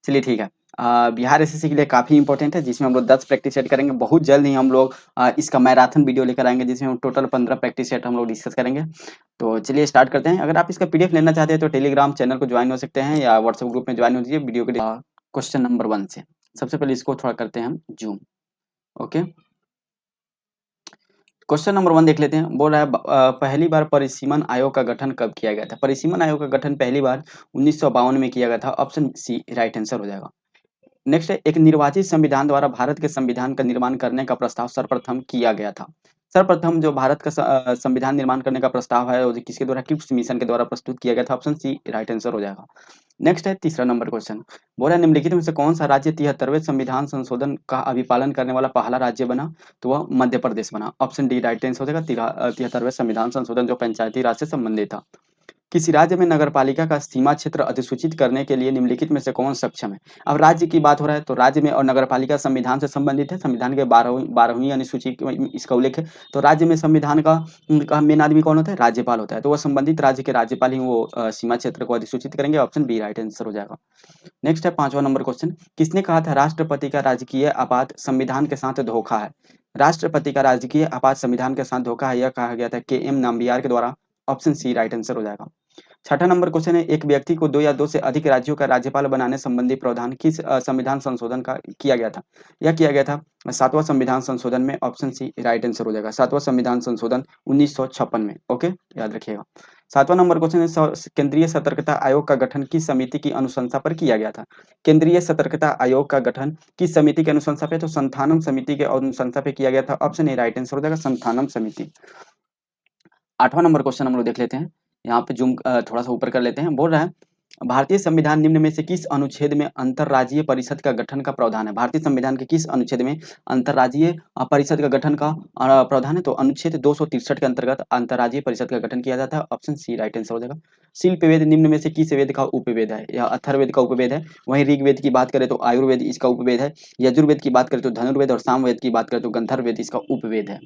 चलिए ठीक है। बिहार एसएससी के लिए काफ़ी इंपॉर्टेंट है, जिसमें हम लोग 10 प्रैक्टिस सेट करेंगे। बहुत जल्द ही हम लोग इसका मैराथन वीडियो लेकर आएँगे, जिसमें हम टोटल 15 प्रैक्टिस सेट हम लोग डिस्कस करेंगे। तो चलिए स्टार्ट करते हैं। अगर आप इसका पीडीएफ लेना चाहते हैं तो टेलीग्राम चैनल को ज्वाइन हो सकते हैं या व्हाट्सएप ग्रुप में ज्वाइन हो जाइए वीडियो के क्वेश्चन नंबर 1 से। सबसे पहले इसको थोड़ा करते हैं हम जूम। ओके, क्वेश्चन नंबर 1 देख लेते हैं। बोल रहा है पहली बार परिसीमन आयोग का गठन कब किया गया था? परिसीमन आयोग का गठन पहली बार 1952 में किया गया था। ऑप्शन सी राइट आंसर हो जाएगा। नेक्स्ट है, एक निर्वाचित संविधान द्वारा भारत के संविधान का निर्माण करने का प्रस्ताव सर्वप्रथम किया गया था। सर्वप्रथम जो भारत का संविधान निर्माण करने का प्रस्ताव है वो किसके द्वारा, क्रिप्स मिशन के द्वारा प्रस्तुत किया गया था। ऑप्शन सी राइट आंसर हो जाएगा। नेक्स्ट है तीसरा नंबर क्वेश्चन। बोला निम्नलिखित में से कौन सा राज्य 73वें संविधान संशोधन का अभिपालन करने वाला पहला राज्य बना? तो वह मध्य प्रदेश बना। ऑप्शन डी राइट आंसर हो जाएगा। 73वें संविधान संशोधन जो पंचायती राज से संबंधित था। किसी राज्य में नगरपालिका का सीमा क्षेत्र अधिसूचित करने के लिए निम्नलिखित में से कौन सक्षम है? अब राज्य की बात हो रहा है तो राज्य में और नगरपालिका संविधान से संबंधित है। संविधान के 12वीं अनुसूची में इसका उल्लेख है। तो राज्य में संविधान का मेन आदमी कौन होता है? राज्यपाल होता है। तो वह संबंधित राज्य के राज्यपाल ही वो सीमा क्षेत्र को अधिसूचित करेंगे। ऑप्शन बी राइट आंसर हो जाएगा। नेक्स्ट है 5वां नंबर क्वेश्चन। किसने कहा था राष्ट्रपति का राजकीय आपात संविधान के साथ धोखा है? राष्ट्रपति का राजकीय आपात संविधान के साथ धोखा है, यह कहा गया था के एम नाम्बियार के द्वारा। ऑप्शन सी राइट आंसर हो जाएगा। छठा नंबर क्वेश्चन है, एक व्यक्ति को 2 या 2 से अधिक राज्यों का राज्यपाल बनाने संबंधी प्रावधान किस संविधान संशोधन का किया गया था? यह किया गया था 7वां संविधान संशोधन में। ऑप्शन सी राइट आंसर हो जाएगा। 7वां संविधान संशोधन 1956 में। ओके, याद रखिएगा। 7वां नंबर क्वेश्चन है, केंद्रीय सतर्कता आयोग का गठन किस समिति की अनुशंसा पर किया गया था? केंद्रीय सतर्कता आयोग का गठन किस समिति की अनुशंसा पे? तो संथानम समिति के अनुशंसा पे किया गया था। ऑप्शन ए राइट आंसर हो जाएगा, संथानम समिति। 8वां नंबर क्वेश्चन हम लोग देख लेते हैं। यहाँ पे जूम थोड़ा सा ऊपर कर लेते हैं। बोल रहा है भारतीय संविधान निम्न में से किस अनुच्छेद में अंतर्राज्यीय परिषद का गठन का प्रावधान है? भारतीय संविधान के किस अनुच्छेद में अंतर्राज्यीय परिषद का गठन का प्रावधान है? तो अनुच्छेद 263 के अंतर्गत अंतर्राज्यीय परिषद का गठन किया जाता है। ऑप्शन सी राइट आंसर हो जाएगा। शिल्प वेद निम्न में से किस वेद का उपवेद है? यह अथर्ववेद का उपवेद है। वहीं ऋग्वेद की बात करें तो आयुर्वेद इसका उपवेद है। यजुर्वेद की बात करें तो धनुर्वेद और सामवेद की बात करें तो गंधर्ववेद इसका उपवेद है।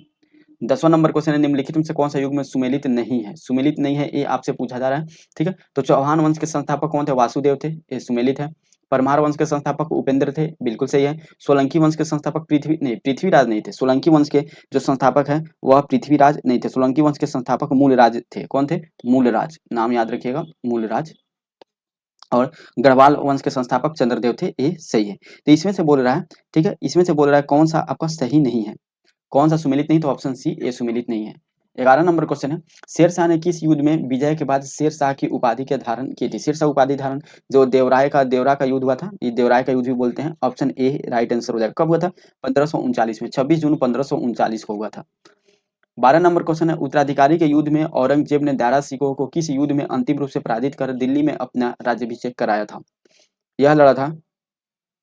10वां नंबर क्वेश्चन है, निम्नलिखित में से कौन सा युग में सुमेलित नहीं है? सुमेलित नहीं है, ये आपसे पूछा जा रहा है। ठीक है, तो चौहान वंश के संस्थापक कौन थे? वासुदेव थे, ये सुमेलित है। परमार वंश के संस्थापक उपेंद्र थे, बिल्कुल सही है। सोलंकी वंश के संस्थापक पृथ्वीराज नहीं थे। सोलंकी वंश के जो संस्थापक है वह पृथ्वीराज नहीं थे। सोलंकी वंश के संस्थापक मूलराज थे। कौन थे? मूलराज, नाम याद रखिएगा, मूलराज। और गढ़वाल वंश के संस्थापक चंद्रदेव थे, ये सही है। तो इसमें से बोल रहा है, ठीक है, इसमें से बोल रहा है कौन सा आपका सही नहीं है? कौन सा सुमेलित नहीं? तो ऑप्शन सी ए सुमेलित नहीं है। 11 नंबर क्वेश्चन है, शेरशाह ने किस युद्ध में विजय के बाद शेरशाह की उपाधि के धारण की थी? शेरशाह उपाधि धारण जो देवरा का युद्ध हुआ था, ये देवराय का युद्ध भी बोलते हैं। ऑप्शन ए राइट आंसर हो जाएगा। कब हुआ था? 1539 में, 26 जून 1539 को हुआ था। 12 नंबर क्वेश्चन है, उत्तराधिकारी के युद्ध में औरंगजेब ने दारा सिकोह को किस युद्ध में अंतिम रूप से पराजित कर दिल्ली में अपना राज्याभिषेक कराया था? यह लड़ा था,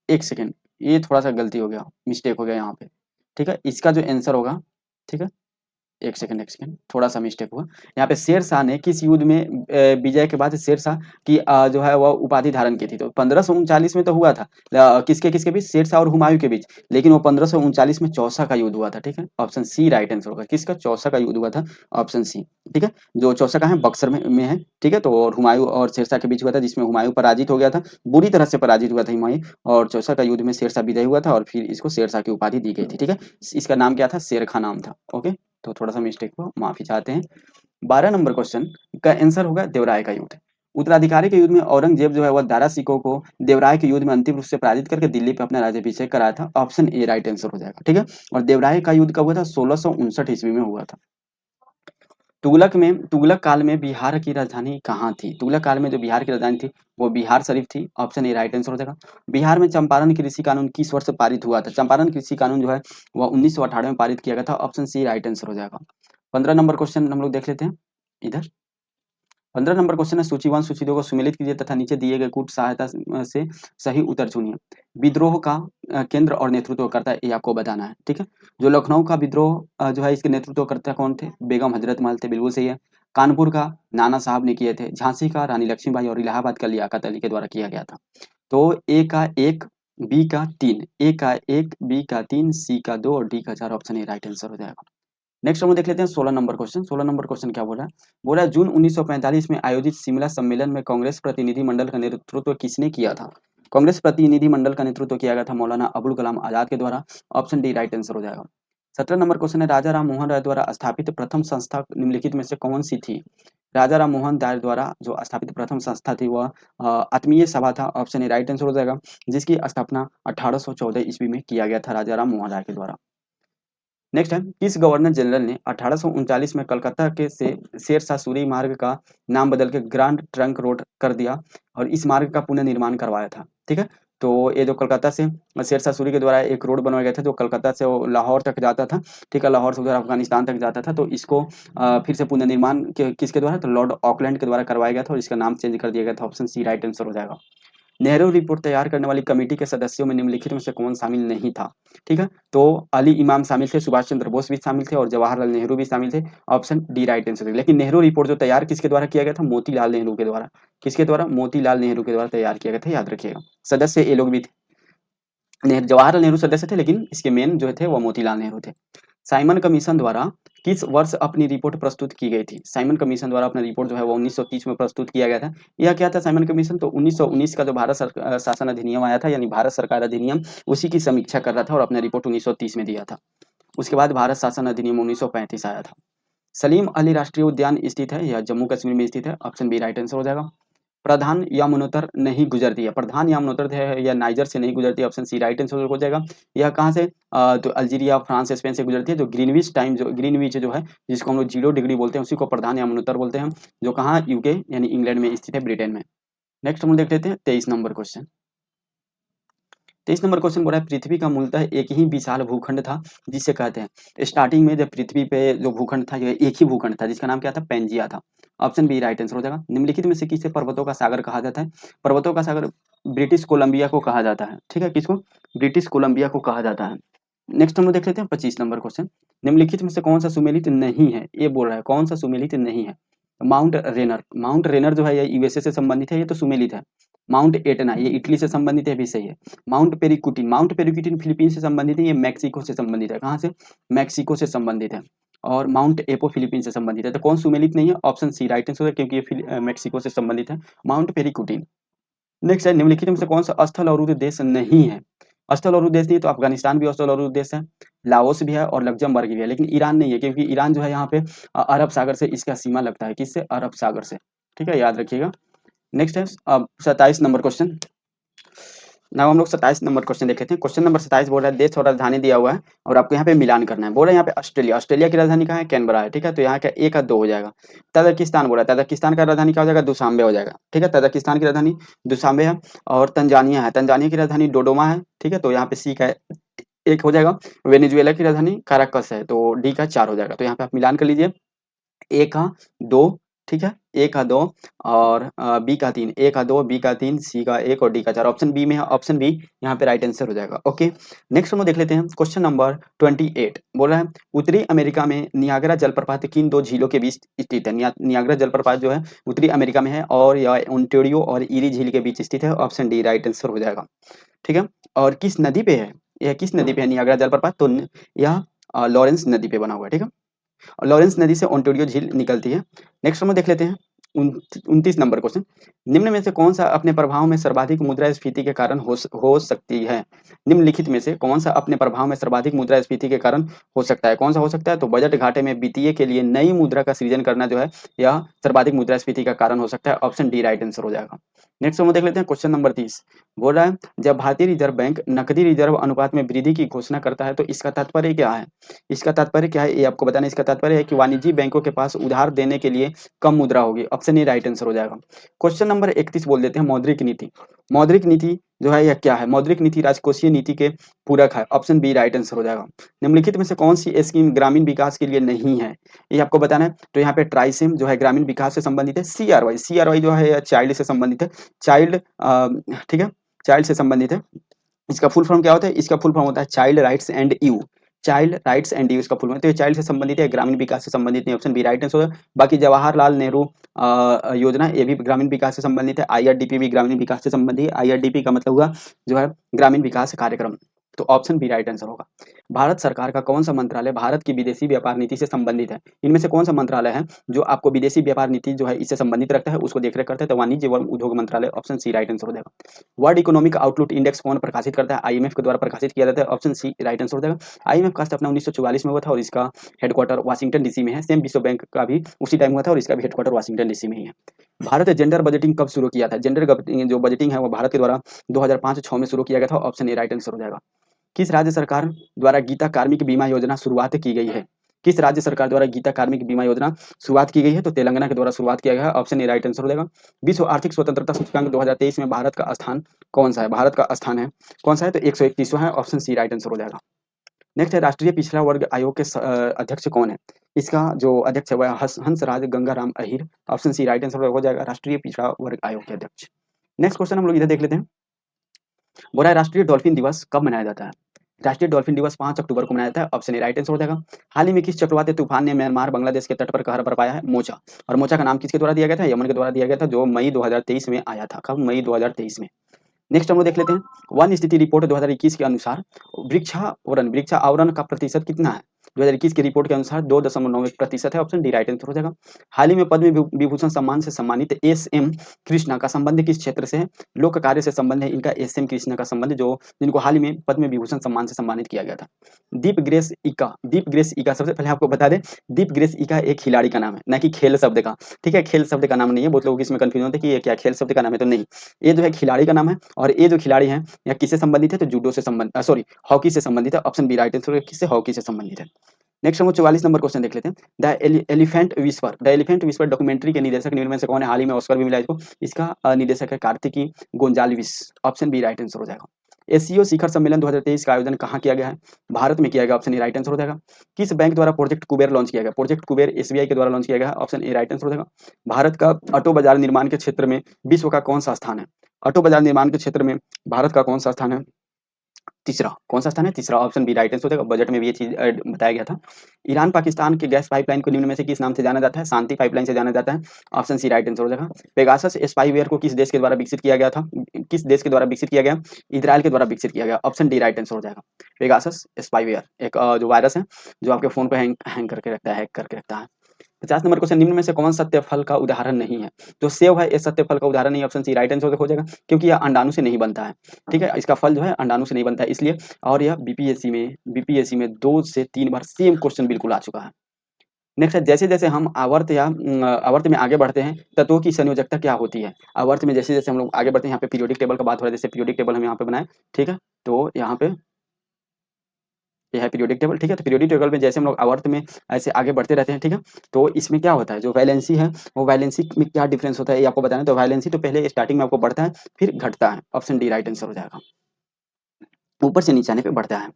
एक सेकेंड, ये थोड़ा सा गलती हो गया, मिस्टेक हो गया यहाँ पे। ठीक है, इसका जो आंसर होगा, ठीक है, एक सेकंड, थोड़ा-सा मिस्टेक हुआ। यहाँ पे शेरशाह ने किस युद्ध में विजय के बाद शेरशाह की जो है वह उपाधि धारण की थी? तो 1539 में तो हुआ था। किसके-किसके बीच? शेरशाह और हुमायूँ के बीच। लेकिन वो 1539 में चौसा का युद्ध हुआ था, ठीक है? ऑप्शन सी राइट आंसर होगा। किसका? चौसा का युद्ध हुआ था, ऑप्शन सी, ठीक है? जो चौसा कहाँ है? बक्सर में है, ठीक है? तो और हुमायूँ और शेरशाह के बीच हुआ था, जिसमें हुमायूँ पराजित हो गया था, बुरी तरह से पराजित हुआ था हुमायूँ, और चौसा का युद्ध में शेरशाह विजयी हुआ था और फिर इसको शेरशाह की उपाधि दी गई थी, ठीक है? इसका नाम क्या था? शेर खां नाम था। ओके? तो थोड़ा-सा मिस्टेक हुआ, माफ़ी चाहते हैं। 12 नंबर क्वेश्चन का आंसर होगा देवराय का युद्ध। उत्तराधिकारी के युद्ध में औरंगजेब जो है वह दारा सिकोह को देवराय के युद्ध में अंतिम रूप से पराजित करके दिल्ली पे अपना राज्याभिषेक कराया था। ऑप्शन ए राइट आंसर हो जाएगा, ठीक है? और देवराय का युद्ध कब हुआ था? 1659 ईस्वी में हुआ था। तुगलक काल में बिहार की राजधानी कहाँ थी? तुगलक काल में जो बिहार की राजधानी थी वो बिहार शरीफ थी। ऑप्शन ए राइट आंसर हो जाएगा। बिहार में चंपारण कृषि कानून किस वर्ष पारित हुआ था? चंपारण कृषि कानून जो है वह 1918 में पारित किया गया था। ऑप्शन सी राइट आंसर हो जाएगा। 15 नंबर क्वेश्चन हम लोग देख लेते हैं इधर। 15 नंबर क्वेश्चन है, सूची 1 सूची 2 को सुमेलित कीजिए तथा नीचे दिए गए कूट सहायता से सही उत्तर चुनिए। विद्रोह का केंद्र और नेतृत्व करता है, ये आपको बताना है, ठीक है? जो लखनऊ का विद्रोह जो है इसके नेतृत्व करता कौन थे? बेगम हजरत महल थे, बिल्कुल सही है। कानपुर का नाना साहब ने किए थे। झांसी का रानी लक्ष्मीबाई और इलाहाबाद का लियाकत अली के द्वारा किया गया था। तो ए का 1, बी का 3, ए का 1, बी का 3, सी का 2 और डी का 4। ऑप्शन ए राइट आंसर हो जाएगा। नेक्स्ट हम लोग देख लेते हैं 16 नंबर क्वेश्चन। 16 नंबर क्वेश्चन क्या बोल रहा है? बोल रहा है जून 1945 में आयोजित शिमला सम्मेलन में कांग्रेस प्रतिनिधि मंडल का नेतृत्व किसने किया था? कांग्रेस प्रतिनिधिमंडल का नेतृत्व किया गया था मौलाना अबुल कलाम आजाद के द्वारा। ऑप्शन डी राइट आंसर हो जाएगा। 17 नंबर क्वेश्चन है, राजा राम मोहन राय द्वारा स्थापित प्रथम संस्था निम्नलिखित में से कौन सी थी? राजा राम मोहन राय द्वारा जो स्थापित प्रथम संस्था थी वह आत्मीय सभा था। ऑप्शन ए राइट आंसर हो जाएगा, जिसकी स्थापना 1814 ईस्वी में किया गया था राजा राम मोहन राय के द्वारा। नेक्स्ट है, किस गवर्नर जनरल ने 1839 में कलकत्ता के से शेरशाह सूरी मार्ग का नाम बदल के ग्रांड ट्रंक रोड कर दिया और इस मार्ग का पुनर्निर्माण करवाया था? ठीक है, तो ये जो कलकत्ता से शेरशाह सूरी के द्वारा एक रोड बनवाया गया था जो कलकत्ता से वो लाहौर तक जाता था। ठीक है, लाहौर से उधर अफगानिस्तान तक जाता था, तो इसको फिर से पुनर्निर्माण किसके द्वारा? तो लॉर्ड ऑकलैंड के द्वारा करवाया गया था और इसका नाम चेंज कर दिया गया था। ऑप्शन सी राइट आंसर हो जाएगा। नेहरू रिपोर्ट तैयार करने वाली कमेटी के सदस्यों में निम्नलिखित में से कौन शामिल नहीं था? ठीक है, तो अली इमाम शामिल थे, सुभाष चंद्र बोस भी शामिल थे और जवाहरलाल नेहरू भी शामिल थे। ऑप्शन डी राइट आंसर है। लेकिन नेहरू रिपोर्ट जो तैयार किसके द्वारा किया गया था? मोतीलाल नेहरू के द्वारा। किसके द्वारा? मोतीलाल नेहरू के द्वारा तैयार किया गया था, याद रखिएगा। सदस्य ये लोग भी थे, जवाहरलाल नेहरू सदस्य थे, लेकिन इसके मेन जो थे वो मोतीलाल नेहरू थे। साइमन कमीशन द्वारा किस वर्ष अपनी रिपोर्ट प्रस्तुत की गई थी? साइमन कमीशन द्वारा अपना रिपोर्ट जो है वो 1930 में प्रस्तुत किया गया था। यह क्या था साइमन कमीशन? तो 1919 का जो भारत शासन अधिनियम आया था, यानी भारत सरकार अधिनियम, उसी की समीक्षा कर रहा था और अपना रिपोर्ट 1930 में दिया था। उसके बाद भारत शासन अधिनियम 1935 आया था। सलीम अली राष्ट्रीय उद्यान स्थित है, यह जम्मू कश्मीर में स्थित है। ऑप्शन बी राइट आंसर हो जाएगा। प्रधान यमुनोत्तर नहीं गुजरती है, प्रधान यमुनोत्तर है या नाइजर से नहीं गुजरती। ऑप्शन सी राइट आंसर हो जाएगा। यह कहाँ से? तो अल्जीरिया, फ्रांस, स्पेन से गुजरती है। जो ग्रीनविच टाइम जो ग्रीनविच जो है, जिसको हम लोग 0 डिग्री बोलते हैं, उसी को प्रधान यमुनोत्तर बोलते हैं, जो कहाँ? यूके यानी इंग्लैंड में स्थित है, ब्रिटेन में। नेक्स्ट हम देख लेते हैं 23 नंबर क्वेश्चन। 23 नंबर क्वेश्चन बोला है, पृथ्वी का मूलतः एक ही विशाल भूखंड था जिसे कहते हैं। स्टार्टिंग में जब पृथ्वी पे जो भूखंड था, यह एक ही भूखंड था जिसका नाम क्या था? पेंजिया था। ऑप्शन बी राइट आंसर हो जाएगा। निम्नलिखित में से किसे पर्वतों का सागर कहा जाता है? पर्वतों का सागर ब्रिटिश कोलंबिया को कहा जाता है। ठीक है, किसको? ब्रिटिश कोलंबिया को कहा जाता है। नेक्स्ट हम लोग देख लेते हैं 25 नंबर क्वेश्चन। निम्नलिखित में से कौन सा सुमेलित नहीं है? ये बोल रहा है कौन सा सुमेलित नहीं है? माउंट रेनर। माउंट रेनर जो है ये यूएसए से संबंधित है, ये तो सुमेलित है। माउंट एटना ये इटली से संबंधित है, भी सही है। माउंट पेरिक्यूटिन फिलीपींस से संबंधित है, ये मैक्सिको से संबंधित है। कहाँ से? मैक्सिको से संबंधित है। और माउंट एपो फिलीपींस से संबंधित है। तो कौन सुमेलित नहीं है? ऑप्शन सी राइट आंसर है, क्योंकि ये मैक्सिको से संबंधित है, माउंट पेरिक्यूटिन। नेक्स्ट है, निम्नलिखित में से कौन सा स्थल अवरुद्ध देश नहीं है? स्थल अवरुद्ध देश नहीं है, तो अफगानिस्तान भी स्थल अवरुद्ध देश है, लाओस भी है और लग्जमबर्ग भी है, लेकिन ईरान नहीं है, क्योंकि ईरान जो है यहाँ पे अरब सागर से इसका सीमा लगता है। किससे? अरब सागर से। ठीक है, याद रखिएगा। नेक्स्ट है अब 27 नंबर क्वेश्चन। नाउ हम लोग 27 नंबर क्वेश्चन देख लेते हैं। क्वेश्चन नंबर 27 बोल रहा है, देश और राजधानी दिया हुआ है और आपको यहाँ पे मिलान करना है। बोल रहे हैं यहाँ पे ऑस्ट्रेलिया। ऑस्ट्रेलिया की राजधानी कहाँ है? कैनबरा है। ठीक है, तो यहाँ का 1 का 2 हो जाएगा। तजाकिस्तान बोला है, तजाकिस्तान का राजधानी क्या हो जाएगा? दुशांबे हो जाएगा। ठीक है, तजाकिस्तान की राजधानी दुशांबे है। और तंजानिया है, तंजानिया की राजधानी डोडोमा है। ठीक है, तो यहाँ पे सी का 1 हो जाएगा। वेनेजुएला की राजधानी काराकस है, तो डी का 4 हो जाएगा। तो यहाँ पे आप मिलान कर लीजिए, ए का 2, ठीक है, ए का 2 और बी का 3, ए का 2, बी का 3, सी का 1 और डी का 4। ऑप्शन बी में है, ऑप्शन बी यहाँ पे राइट आंसर हो जाएगा। ओके, नेक्स्ट हम लोग देख लेते हैं क्वेश्चन नंबर 28। बोल रहा है, उत्तरी अमेरिका में नियाग्रा जलप्रपात किन 2 झीलों के बीच स्थित है? नियाग्रा जलप्रपात जो है उत्तरी अमेरिका में है और यह ओंटारियो और ईरी झील के बीच स्थित है। ऑप्शन डी राइट आंसर हो जाएगा। ठीक है, और किस नदी पे है? यह किस नदी पे है नियाग्रा जलप्रपात? तो यह लॉरेंस नदी पे बना हुआ है। ठीक है, और लॉरेंस नदी से ओंटारियो झील निकलती है। नेक्स्ट हम देख लेते हैं 29 नंबर क्वेश्चन। निम्न में से कौन सा अपने प्रभाव में सर्वाधिक मुद्रास्फीति के कारण हो सकती है? निम्नलिखित में से कौन सा अपने प्रभाव में सर्वाधिक मुद्रास्फीति के कारण हो सकता है? कौन सा हो सकता है? तो बजट घाटे में वित्तीय के लिए नई मुद्रा का सृजन करना जो है, यह सर्वाधिक मुद्रास्फीति का कारण हो सकता है। ऑप्शन डी राइट आंसर हो जाएगा। नेक्स्ट हम देख लेते हैं क्वेश्चन नंबर 30। बोल रहा है, जब भारतीय रिजर्व बैंक नकदी रिजर्व अनुपात में वृद्धि की घोषणा करता है तो इसका तात्पर्य क्या है? इसका तात्पर्य क्या है ये आपको बताना है। इसका तात्पर्य है कि वाणिज्यिक बैंकों के पास उधार देने के लिए कम मुद्रा होगी। ऑप्शन ए राइट आंसर हो जाएगा। क्वेश्चन नंबर 31 बोल देते हैं, मौद्रिक नीति। मौद्रिक नीति जो है यह क्या है? मौद्रिक नीति राजकोषीय नीति के पूरक है। ऑप्शन बी राइट आंसर हो जाएगा। निम्नलिखित में से कौन सी स्कीम ग्रामीण विकास के लिए नहीं है, ये आपको बताना है। तो यहाँ पे ट्राइसिम जो है ग्रामीण विकास से संबंधित है। CRY जो है चाइल्ड से संबंधित है, चाइल्ड, ठीक है, चाइल्ड से संबंधित है। इसका फुल फॉर्म क्या होता है? इसका फुल फॉर्म होता है child rights and you. Child rights and use का फुल फॉर्म, तो ये चाइल्ड से संबंधित है, ग्रामीण विकास से संबंधित नहीं। ऑप्शन बी राइट आंसर होगा। बाकी जवाहरलाल नेहरू योजना ये भी ग्रामीण विकास से संबंधित है। IRDP भी ग्रामीण विकास से संबंधित है। IRDP का मतलब हुआ जो है ग्रामीण विकास कार्यक्रम, तो ऑप्शन बी राइट आंसर होगा। भारत सरकार का कौन सा मंत्रालय भारत की विदेशी व्यापार नीति से संबंधित है? इनमें से कौन सा मंत्रालय है जो आपको विदेशी व्यापार नीति जो है इससे संबंधित रखता है, उसको देखरेख करता है? तो वाणिज्य एवं उद्योग मंत्रालय, ऑप्शन सी राइट आंसर हो जाएगा। वर्ल्ड इकोनॉमिक आउटलुक इंडेक्स कौन प्रकाशित करता है? आईएमएफ के द्वारा प्रकाशित किया जाता है, ऑप्शन सी राइट आंसर हो जाएगा। आईएमएफ का स्थापना 1944 में हुआ था और इसका हेडक्वार्टर वाशिंगटन डीसी में है। सेम विश्व बैंक का भी उसी टाइम हुआ था और इसका भी हेडक्वार्टर वाशिंगटन डीसी में ही है। भारत ने जेंडर बजटिंग कब शुरू किया था? जेंडर जो बजटिंग है वो भारत के द्वारा 2005-6 में शुरू किया गया था, ऑप्शन ए राइट आंसर हो जाएगा। किस राज्य सरकार द्वारा गीता कार्मिक बीमा योजना शुरुआत की गई है? किस राज्य सरकार द्वारा गीता कार्मिक बीमा योजना शुरुआत की गई है? तो तेलंगाना के द्वारा शुरुआत किया गया है, ऑप्शन ए राइट आंसर हो जाएगा। विश्व आर्थिक स्वतंत्रता सूचकांक 2023 में भारत का स्थान कौन सा है? भारत का स्थान है कौन सा है? तो 131वां है, ऑप्शन सी राइट आंसर हो जाएगा। नेक्स्ट है राष्ट्रीय पिछड़ा वर्ग आयोग के अध्यक्ष कौन है? इसका जो अध्यक्ष है वह Hansraj Gangaram Ahir, option C right answer हो जाएगा, राष्ट्रीय पिछड़ा वर्ग आयोग के अध्यक्ष। नेक्स्ट क्वेश्चन हम लोग इधर देख लेते हैं। बोला है राष्ट्रीय डॉल्फिन दिवस कब मनाया जाता है? राष्ट्रीय डॉल्फिन दिवस 5 अक्टूबर को मनाया जाता है, ऑप्शन ए राइट आंसर हो जाएगा। हाल ही में किस चक्रवाती तूफान ने म्यांमार बांग्लादेश के तट पर कहर बरपाया है? मोचा। और मोचा का नाम किसके द्वारा दिया गया था? यमन के द्वारा दिया गया था, जो मई 2023 में आया था। कब? मई 2023 में। नेक्स्ट हम लोग देख लेते हैं। वन स्थिति रिपोर्ट 2021 के अनुसार वृक्षावरण का प्रतिशत कितना है? 2021 की रिपोर्ट के अनुसार 2.91% है, ऑप्शन डी राइट आंसर हो जाएगा। हाल ही में पद्म विभूषण सम्मान से सम्मानित एस एम कृष्णा का संबंध किस क्षेत्र से है? लोक कार्य से संबंध है इनका एस एम कृष्णा का संबंध, जो जिनको हाल ही में पद्म विभूषण सम्मान से सम्मानित किया गया था। दीप ग्रेस इका सबसे पहले आपको बता दें, दीप ग्रेस इका एक खिलाड़ी का नाम है, ना कि खेल शब्द का। ठीक है, खेल शब्द का नाम नहीं है। बहुत लोग इसमें कंफ्यूजन होते हैं कि ये क्या खेल शब्द का नाम है, तो नहीं, ये जो है खिलाड़ी का नाम है। और ये जो खिलाड़ी हैं यह किससे संबंधित है? तो जूडो से संबंधित, सॉरी, हॉकी से संबंधित है, ऑप्शन बी राइट आंसर है, किससे? हॉकी से संबंधित है। नेक्स्ट हम 44 नंबर क्वेश्चन देख लेते हैं। द एलिफेंट विस्पर डॉक्यूमेंट्री के निर्देशक निम्न में से कौन है? हाल ही में ऑस्कर भी मिला इसको। इसका निर्देशक है Kartiki Gonsalves, option B right answer हो जाएगा। एससीओ शिखर सम्मेलन 2023 का आयोजन कहाँ किया गया है? भारत में किया गया, ऑप्शन ए राइट आंसर हो जाएगा। किस बैंक द्वारा प्रोजेक्ट कुबेर लॉन्च किया गया? प्रोजेक्ट कुबेर एसबीआई के द्वारा लॉन्च किया गया है, ऑप्शन ए राइट आंसर हो जाएगा। भारत का ऑटो बाजार निर्माण के क्षेत्र में विश्व का कौन सा स्थान है? ऑटो बाजार निर्माण के क्षेत्र में भारत का कौन सा स्थान है? तीसरा। कौन सा स्थान है? तीसरा, ऑप्शन बी राइट आंसर हो जाएगा। बजट में भी ये चीज बताया गया था। ईरान पाकिस्तान के गैस पाइपलाइन को निम्न में से किस नाम से जाना जाता है? शांति पाइपलाइन से जाना जाता है, ऑप्शन सी राइट आंसर हो जाएगा। पेगासस स्पाईवेयर को किस देश के द्वारा विकसित किया गया था? किस देश के द्वारा विकसित किया गया? इजराइल के द्वारा विकसित किया गया, ऑप्शन डी राइट आंसर हो जाएगा। पेगासस स्पाईवेयर एक जो वायरस है जो आपके फोन को हैंग करके रखता है, हैक करके रखता है। 50 नंबर क्वेश्चन, निम्न में से कौन सत्य फल का उदाहरण नहीं है? जो सेव है ये सत्य फल का उदाहरण नहीं है, ऑप्शन सी राइट आंसर हो जाएगा, क्योंकि यह अंडाणु से नहीं बनता है। ठीक है, इसका फल जो है अंडाणु से नहीं बनता है इसलिए। और यह बीपीएससी में 2 से 3 बार सेम क्वेश्चन बिल्कुल आ चुका है। नेक्स्ट है, जैसे जैसे हम आवर्त में आगे बढ़ते हैं तत्वों की संयोजकता क्या होती है? आवर्त में जैसे जैसे हम लोग आगे बढ़ते हैं, यहाँ पे पीरियोडिक टेबल का बात हो रहा है, जैसे पीरियोडिक टेबल हम यहाँ पे बनाए। ठीक है, तो यहाँ पे ये है पीरियोडिक टेबल। ठीक है, तो पीरियोडिक टेबल में जैसे हम लोग आवर्त में ऐसे आगे बढ़ते रहते हैं। ठीक है, तो इसमें क्या होता है, जो वैलेंसी है वो वैलेंसी में क्या डिफरेंस होता है ये आपको बताना है। तो वैलेंसी तो पहले स्टार्टिंग में आपको बढ़ता है फिर घटता है, ऑप्शन डी राइट आंसर हो जाएगा। ऊपर से नीचे आने पे बढ़ता है।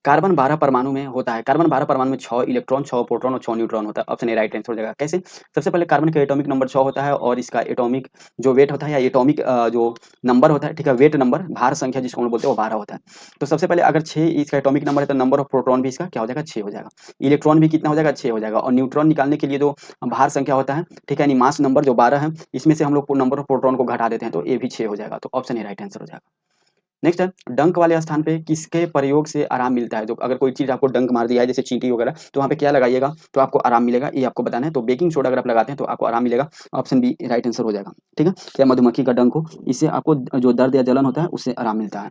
कार्बन 12 परमाणु में होता है, कार्बन 12 परमाणु में 6 इलेक्ट्रॉन, 6 प्रोटॉन और 6 न्यूट्रॉन होता है, ऑप्शन ए राइट आंसर हो जाएगा। कैसे? सबसे पहले कार्बन का एटॉमिक नंबर 6 होता है और इसका एटॉमिक जो वेट होता है या एटॉमिक जो नंबर होता है, ठीक है, वेट नंबर, भार संख्या जिसको हम लोग बोलते हैं, वो 12 होता है। तो सबसे पहले अगर 6 इसका एटॉमिक नंबर है तो नंबर ऑफ प्रोटॉन भी इसका क्या हो जाएगा? 6 हो जाएगा। इलेक्ट्रॉन भी कितना हो जाएगा? 6 हो जाएगा। और न्यूट्रॉन निकालने के लिए जो भार संख्या होता है, ठीक है, यानी मास नंबर जो 12 है, इसमें से हम लोग नंबर ऑफ प्रोटॉन को घटा देते हैं तो ये भी 6 हो जाएगा। तो ऑप्शन ए राइट आंसर हो जाएगा। नेक्स्ट है, डंक वाले स्थान पे किसके प्रयोग से आराम मिलता है? जो अगर कोई चीज आपको डंक मार दिया है जैसे चींटी वगैरह, तो वहाँ पे क्या लगाइएगा तो आपको आराम मिलेगा, ये आपको बताना है। तो बेकिंग सोडा अगर आप लगाते हैं तो आपको आराम मिलेगा, ऑप्शन बी राइट आंसर हो जाएगा। ठीक है, चाहे मधुमक्खी का डंक हो, इससे आपको जो दर्द या जलन होता है उससे आराम मिलता है।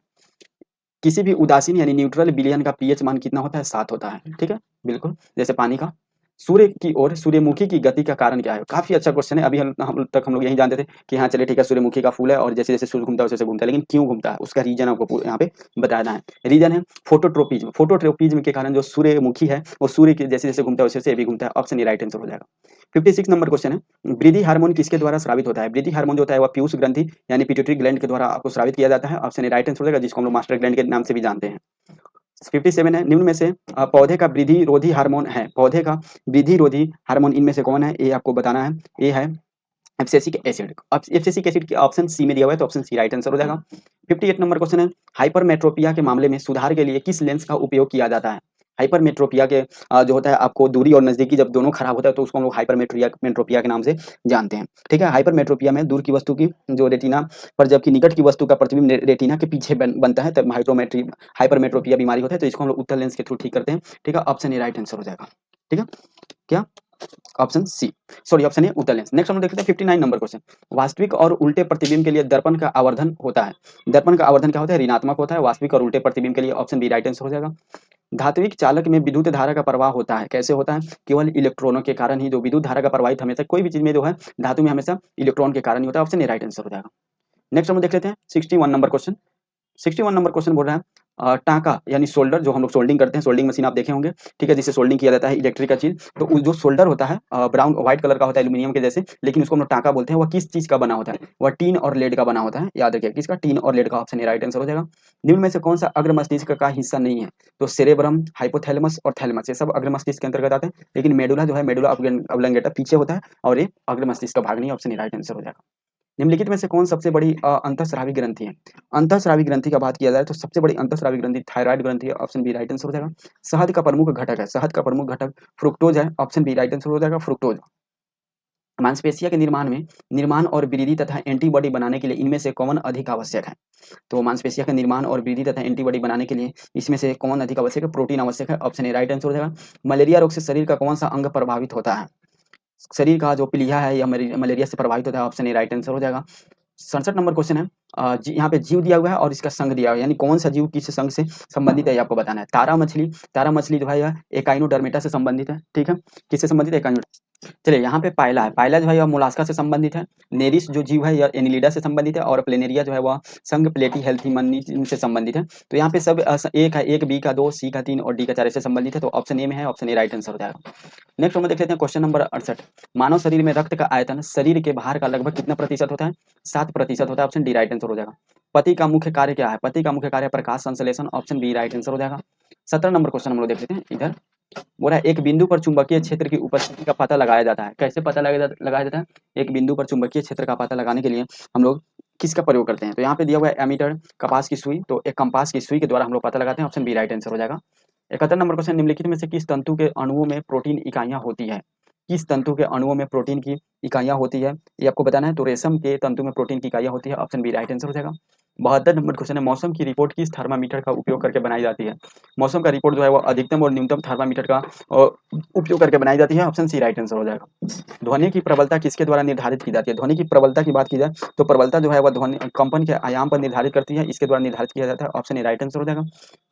किसी भी उदासीन यानी न्यूट्रल विलयन का पीएच मान कितना होता है? 7 होता है। ठीक है, बिल्कुल जैसे पानी का। सूर्य की ओर सूर्यमुखी की गति का कारण क्या है? काफी अच्छा क्वेश्चन है। अभी हम लोग यही जानते थे कि हाँ चलिए ठीक है, सूर्यमुखी का फूल है और जैसे जैसे सूर्य घूमता है वैसे वैसे घूमता है, लेकिन क्यों घूमता है उसका रीजन आपको यहाँ पे बताना है। रीजन है फोटोट्रोपिज्म। फोटोट्रोपिज्म के कारण जो सूर्यमुखी है वो सूर्य के जैसे जैसे घूमता है वैसे वैसे ये भी घूमता है, ऑप्शन ए राइट आंसर हो जाएगा। 56 नंबर क्वेश्चन है, वृद्धि हार्मोन किसके द्वारा स्रावित होता है? वृद्धि हार्मोन जो होता है वह पीयूष ग्रंथि यानी पिट्यूटरी ग्लैंड के द्वारा आपको स्रावित किया जाता है, ऑप्शन ए राइट आंसर हो जाएगा, जिसको हम लोग मास्टर ग्लैंड के नाम से भी जानते हैं। 57 है, निम्न में से पौधे का वृद्धि रोधी हार्मोन है, पौधे का वृद्धि रोधी हार्मोन इनमें से कौन है? ये आपको बताना है। ये है एब्सिसिक एसिड। अब एब्सिसिक एसिड की ऑप्शन सी में दिया हुआ है तो ऑप्शन सी राइट आंसर हो जाएगा। 58 नंबर क्वेश्चन है, हाइपरमेट्रोपिया के मामले में सुधार के लिए किस लेंस का उपयोग किया जाता है? हाइपरमेट्रोपिया के जो होता है आपको दूरी और नज़दीकी जब दोनों खराब होता है तो उसको हम लोग हाइपरमेट्रिया मेट्रोपिया के नाम से जानते हैं। ठीक है? हाइपरमेट्रोपिया में दूर की वस्तु की जो रेटिना पर जबकि निकट की वस्तु का प्रतिबिंब रेटिना के पीछे बनता है तब हाइपरमेट्रोपिया बीमारी होता है तो इसको हम लोग उत्तल लेंस के थ्रू ठीक करते हैं। ठीक है? ऑप्शन ए राइट आंसर हो जाएगा। ठीक है? क्या? Option C, sorry option A उत्तल लेंस। नेक्स्ट हम लोग देखते हैं 59 नंबर क्वेश्चन। वास्तविक और उल्टे प्रतिबिंब के लिए दर्पण का आवर्धन होता है। दर्पण का आवर्धन क्या होता है? ऋणात्मक होता है। वास्तविक और उल्टे प्रतिबिंब के लिए ऑप्शन बी राइट आंसर हो जाएगा। धात्विक चालक में विद्युत धारा का प्रवाह होता है। कैसे होता है? केवल इलेक्ट्रॉनों के कारण ही। जो विद्युत धारा का प्रवाहित हमेशा कोई भी चीज में जो है धातु में हमेशा इलेक्ट्रॉन के कारण ही होता है। ऑप्शन ए राइट आंसर हो जाएगा। नेक्स्ट हम देख लेते हैं 61 नंबर क्वेश्चन। 61 नंबर क्वेश्चन बोल रहा है टाँका यानी सोल्डर, जो हम लोग सोल्डिंग करते हैं, सोल्डिंग मशीन आप देखे होंगे, ठीक है, जिससे सोल्डिंग किया जाता है इलेक्ट्रिक का चीज। तो जो सोल्डर होता है ब्राउन व्हाइट कलर का होता है एल्यूमिनियम के जैसे, लेकिन उसको हम लोग टाँका बोलते हैं। वह किस चीज का बना होता है? वह टीन और लेड का बना होता है। याद रखिए किसका? टीन और लेड का। ऑप्शन ए राइट आंसर हो जाएगा। निम्न में से कौन सा अग्र मस्तिष्क का हिस्सा नहीं है? तो सेरेब्रम, हाइपोथैलेमस और थैलेमस ये सब अग्र मस्तिष्क के अंतर्गत आते हैं, लेकिन मेडुला जो है, मेडुला ऑब्लंगेटा पीछे होता है और ये अग्र मस्तिष्क का भाग नहीं है। ऑप्शन ए राइट आंसर हो जाएगा। निम्नलिखित में से कौन सबसे बड़ी अंतःस्रावी ग्रंथि है? अंतःस्रावी ग्रंथि का बात किया जाए तो सबसे बड़ी अंतःस्रावी ग्रंथि थायराइड ग्रंथि है। ऑप्शन बी राइट आंसर हो जाएगा। शहद का प्रमुख घटक है। शहद का प्रमुख घटक फ्रुक्टोज है। ऑप्शन बी राइट आंसर हो जाएगा, फ्रुक्टोज। मांसपेशिया के निर्माण और वृद्धि तथा एंटीबॉडी बनाने के लिए इनमें से कौन अधिक आवश्यक है? तो मांसपेशिया का निर्माण और वृद्धि तथा एंटीबॉडी बनाने के लिए इसमें से कौन अधिक आवश्यक है? प्रोटीन आवश्यक है। ऑप्शन ए राइट आंसर हो जाएगा। मलेरिया रोग से शरीर का कौन सा अंग प्रभावित होता है? शरीर का जो प्लीहा है यह मलेरिया से प्रभावित होता है। ऑप्शन ए राइट आंसर हो जाएगा। 67 नंबर क्वेश्चन है। यहाँ पे जीव दिया हुआ है और इसका संघ दिया हुआ है, यानी कौन सा जीव किस संघ से संबंधित है ये आपको बताना है। तारा मछली जो है यह एकाइनोडर्मेटा से संबंधित है। ठीक है, किससे संबंधित है? चलिए यहाँ पे पायला है। पायला जो है यह मोलास्का से संबंधित है। नेरिस जो जीव है यह एनिलिडा से संबंधित है और प्लेनेरिया जो है वह संघ प्लेटी हेल्थीमनी से संबंधित है। तो यहाँ पे सब एक है, एक बी का 2, सी का 3 और डी का 4 से संबंधित है। तो ऑप्शन ए में है। ऑप्शन ए राइट आंसर हो जाएगा। नेक्स्ट हम देख लेते हैं क्वेश्चन नंबर 68। मानव शरीर में रक्त का आयतन शरीर के बाहर का लगभग कितना प्रतिशत होता है? 7% होता है। ऑप्शन डी राइट आंसर हो जाएगा। पति का मुख्य कार्य क्या है? पति का मुख्य कार्य प्रकाश संश्लेषण। ऑप्शन बी राइट आंसर हो जाएगा। 17 नंबर क्वेश्चन हम लोग देख लेते हैं। इधर बोल रहा है एक बिंदु पर चुंबकीय क्षेत्र की उपस्थिति का पता लगाया जाता है। कैसे पता लगाया जाता है? एक बिंदु पर चुंबकीय क्षेत्र का पता लगाने के लिए हम लोग किसका प्रयोग करते हैं? तो यहाँ पे दिया हुआ है एमीटर, कपास की सुई। तो एक कंपास की सुई के द्वारा हम लोग पता लगाते हैं। ऑप्शन बी राइट आंसर हो जाएगा। 71 नंबर क्वेश्चन। निम्नलिखित में से किस तंतु के अणुओं में प्रोटीन इकाइयां होती है? किस तंतु के अणुओं में प्रोटीन की इकाइयां होती है ये आपको बताना है। तो रेशम के तंतु में प्रोटीन की इकाइयां होती है। ऑप्शन बी राइट आंसर हो जाएगा। 72 नंबर क्वेश्चन है। मौसम की रिपोर्ट किस थर्मामीटर का उपयोग करके बनाई जाती है? मौसम का रिपोर्ट जो है वो अधिकतम और न्यूनतम थर्मामीटर का उपयोग करके बनाई जाती है। ऑप्शन सी राइट आंसर हो जाएगा। ध्वनि की प्रबलता किसके द्वारा निर्धारित की जाती है? ध्वनि की प्रबलता की बात की जाए तो प्रबलता जो है वह ध्वनि कंपन के आयाम पर निर्धारित करती है, इसके द्वारा निर्धारित किया जाता है। ऑप्शन ए राइट आंसर हो जाएगा।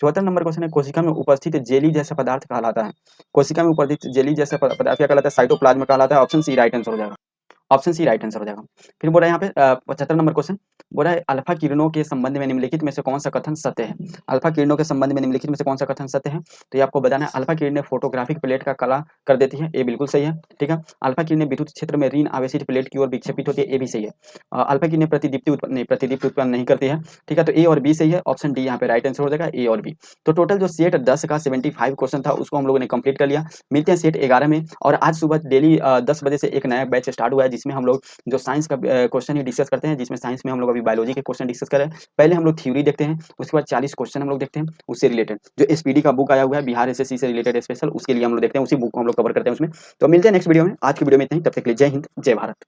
74 नंबर क्वेश्चन है। कोशिका में उपस्थित जेली जैसा पदार्थ कहलाता है। कोशिका में उपस्थित जेली जैसा पदार्थ क्या कहलाता है? साइटोप्लाज्म कहलाता है। ऑप्शन सी राइट आंसर हो जाएगा। ऑप्शन सी राइट आंसर हो जाएगा। फिर बोल रहा है यहाँ पे 75 नंबर क्वेश्चन बोल रहा है अल्फा किरणों के संबंध में निम्नलिखित में से कौन सा कथन सत्य है? अल्फा किरणों के संबंध में निम्नलिखित में से कौन सा कथन सत्य है? तो ये आपको बताना है। अल्फा किरणें फोटोग्राफिक प्लेट का काला कर देती है। ये बिल्कुल सही है। ठीक है। अल्फा किरणें विद्युत क्षेत्र में ऋण आवेशित प्लेट की ओर विक्षेपित होती है। ये भी सही है। अल्फा किरणें प्रतिदीप्ति उत्पन्न नहीं करती है। ठीक है, तो ए और बी सही है। ऑप्शन डी यहाँ पे राइट आंसर हो जाएगा, ए और बी। तो टोटल जो सेट 10 का 75 क्वेश्चन था उसको हम लोगों ने कंप्लीट कर लिया। मिलते हैं सेट 11 में। और आज सुबह डेली 10 बजे से एक नया बैच स्टार्ट हुआ है जिसमें हम लोग जो साइंस का क्वेश्चन ही डिस्कस करते हैं, जिसमें साइंस में हम लोग अभी बायोलॉजी के क्वेश्चन डिस्कस कर रहे हैं। पहले हम लोग थ्योरी देखते हैं, उसके बाद 40 क्वेश्चन हम लोग देखते हैं उससे रिलेटेड। जो एसपीडी का बुक आया हुआ है बिहार एसएससी से रिलेटेड स्पेशल, उसके लिए हम लोग देखते हैं, उसी बुक को हम लोग कवर करते हैं उसमें। तो मिलते हैं नेक्स्ट वीडियो में। आज की वीडियो में इतना ही, तब तक के लिए जय हिंद, जय भारत।